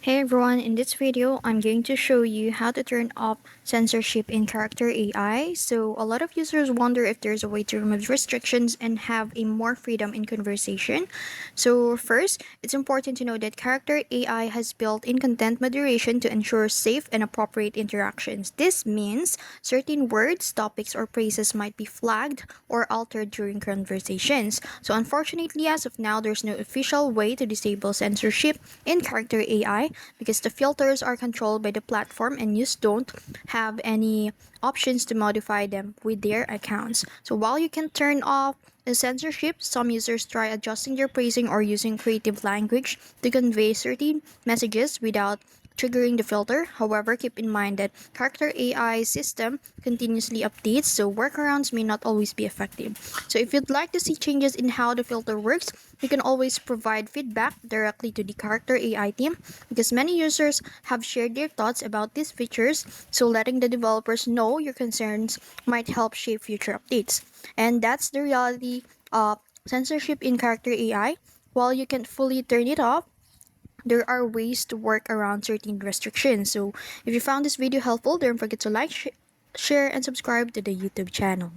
Hey everyone, in this video, I'm going to show you how to turn off censorship in character AI. So a lot of users wonder if there's a way to remove restrictions and have a more freedom in conversation. So first, it's important to know that character AI has built-in content moderation to ensure safe and appropriate interactions. This means certain words, topics, or phrases might be flagged or altered during conversations. So unfortunately, as of now, there's no official way to disable censorship in character AI because the filters are controlled by the platform and users don't have any options to modify them with their accounts. So while you can turn off the censorship, some users try adjusting their phrasing or using creative language to convey certain messages without triggering the filter. However, keep in mind that character AI system continuously updates, so workarounds may not always be effective. So if you'd like to see changes in how the filter works, you can always provide feedback directly to the character AI team because many users have shared their thoughts about these features, so letting the developers know your concerns might help shape future updates. And that's the reality of censorship in character AI. While you can't fully turn it off, there are ways to work around certain restrictions. So if you found this video helpful, don't forget to like, share, and subscribe to the YouTube channel.